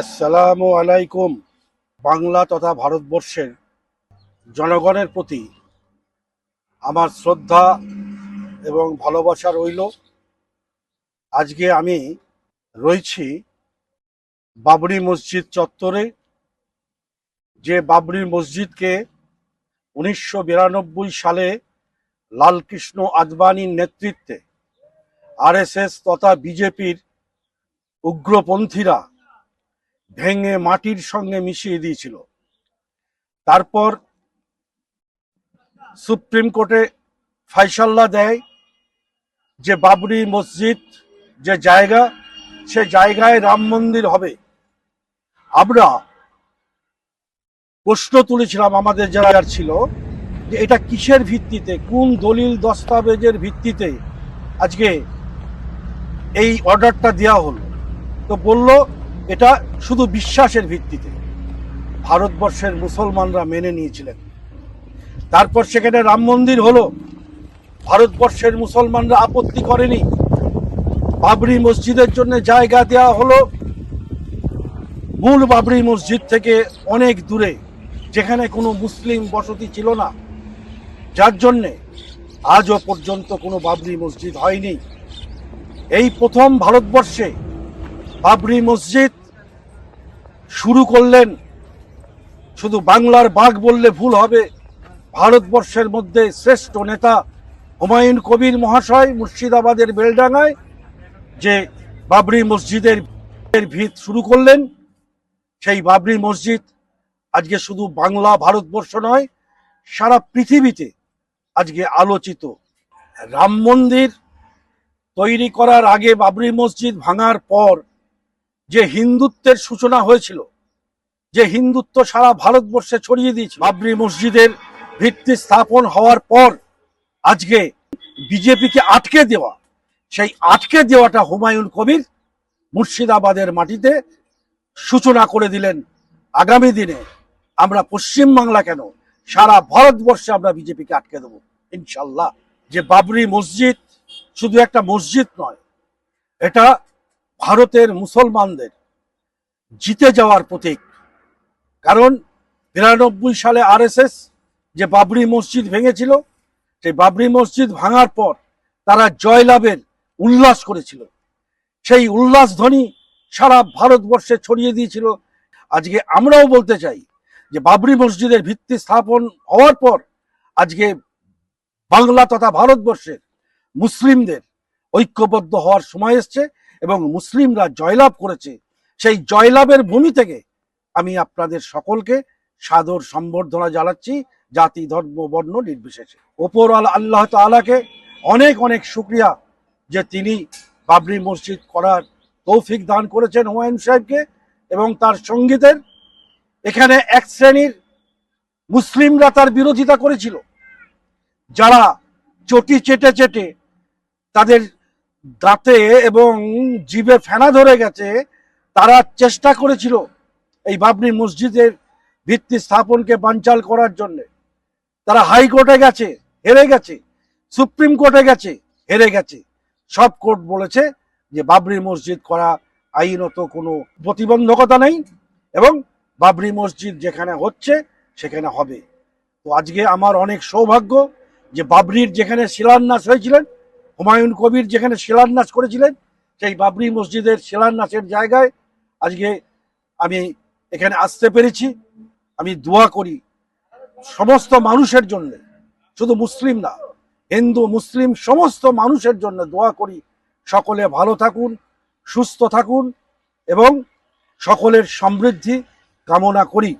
আসসালামু আলাইকুম। বাংলা তথা ভারতবর্ষের জনগণের প্রতি আমার শ্রদ্ধা এবং ভালোবাসা রইল। আজকে আমি রয়েছি বাবরি মসজিদ চত্বরে, যে বাবরি মসজিদকে 1992 সালে লালকৃষ্ণ আদবানির নেতৃত্বে আরএসএস তথা বিজেপির উগ্রপন্থীরা ভেঙে মাটির সঙ্গে মিশিয়ে দিয়েছিল। তারপর সুপ্রিম কোর্টে ফাইসাল্লা দেয় যে বাবরি মসজিদ যে জায়গা, সে জায়গায় রাম মন্দির হবে। আমরা প্রশ্ন তুলেছিলাম আমাদের যারা ছিল যে এটা কিসের ভিত্তিতে, কোন দলিল দস্তাবেজের ভিত্তিতে আজকে এই অর্ডারটা দেওয়া হলো। তো বলল এটা শুধু বিশ্বাসের ভিত্তিতে। ভারতবর্ষের মুসলমানরা মেনে নিয়েছিলেন। তারপর সেখানে রাম মন্দির হলো, ভারতবর্ষের মুসলমানরা আপত্তি করেনি। বাবরি মসজিদের জন্য জায়গা দেওয়া হলো মূল বাবরি মসজিদ থেকে অনেক দূরে, যেখানে কোনো মুসলিম বসতি ছিল না, যার জন্যে আজও পর্যন্ত কোনো বাবরি মসজিদ হয়নি। এই প্রথম ভারতবর্ষে বাবরি মসজিদ শুরু করলেন, শুধু বাংলার বাঘ বললে ভুল হবে, ভারতবর্ষের মধ্যে শ্রেষ্ঠ নেতা হুমায়ুন কবির মহাশয় মুর্শিদাবাদের বেলডাঙ্গায় যে বাবরি মসজিদের ভিত শুরু করলেন। সেই বাবরি মসজিদ আজকে শুধু বাংলা ভারতবর্ষ নয়, সারা পৃথিবীতে আজকে আলোচিত। রাম মন্দির তৈরি করার আগে, বাবরি মসজিদ ভাঙার পর যে হিন্দুত্বের সূচনা হয়েছিল, যে হিন্দুত্ব সারা ভারতবর্ষে ছড়িয়ে দিয়েছে, বাবরি মসজিদের ভিত্তি স্থাপন হওয়ার পর আজকে বিজেপিকে আটকে দেওয়া, সেই আটকে দেওয়াটা হুমায়ুন কবির মুর্শিদাবাদের মাটিতে সূচনা করে দিলেন। আগামী দিনে আমরা পশ্চিম বাংলা কেন, সারা ভারতবর্ষে আমরা বিজেপিকে আটকে দেবো ইনশাল্লাহ। যে বাবরি মসজিদ শুধু একটা মসজিদ নয়, এটা ভারতের মুসলমানদের জিতে যাওয়ার প্রতীক। কারণ 92 সালে আরএসএস যে বাবরি মসজিদ ভেঙেছিল, সেই বাবরি মসজিদ ভাঙার পর তারা জয়লাভের উল্লাস করেছিল। সেই উল্লাস ধ্বনি সারা ভারতবর্ষে ছড়িয়ে দিয়েছিল। আজকে আমরাও বলতে চাই যে বাবরি মসজিদের ভিত্তি স্থাপন হওয়ার পর আজকে বাংলা তথা ভারতবর্ষের মুসলিমদের ঐক্যবদ্ধ হওয়ার সময় এসছে এবং মুসলিমরা জয়লাভ করেছে। সেই জয়লাভের ভূমি থেকে আমি আপনাদের সকলকে সাদর সম্বর্ধনা জানাচ্ছি, জাতি ধর্ম বর্ণ নির্বিশেষে। ওপরওয়ালা আল্লাহ তাআলাকে অনেক অনেক শুকরিয়া যে তিনি বাবরি মসজিদ করার তৌফিক দান করেছেন হুমায়ুন সাহেবকে এবং তার সঙ্গীদের। এখানে এক শ্রেণীর মুসলিমরা তার বিরোধিতা করেছিল, যারা চটি চেটে চেটে তাদের দাঁতে এবং জিভে ফেনা ধরে গেছে, তারা চেষ্টা করেছিল এই বাবরি মসজিদের ভিত্তি স্থাপনকে বানচাল করার জন্য। তারা হাইকোর্টে গেছে, হেরে গেছে, সুপ্রিম কোর্টে গেছে, হেরে গেছে। সব কোর্ট বলেছে যে বাবরি মসজিদ করা আইনত কোনো প্রতিবন্ধকতা নেই এবং বাবরি মসজিদ যেখানে হচ্ছে সেখানে হবে। তো আজকে আমার অনেক সৌভাগ্য যে বাবরির যেখানে শিলান্যাস হয়েছিলেন, হুমায়ুন কবির যেখানে শিলান্যাস করেছিলেন, সেই বাবরি মসজিদের শিলান্যাসের জায়গায় আজকে আমি এখানে আসতে পেরেছি। আমি দোয়া করি সমস্ত মানুষের জন্য, শুধু মুসলিম না, হিন্দু মুসলিম সমস্ত মানুষের জন্য দোয়া করি, সকলে ভালো থাকুন, সুস্থ থাকুন এবং সকলের সমৃদ্ধি কামনা করি।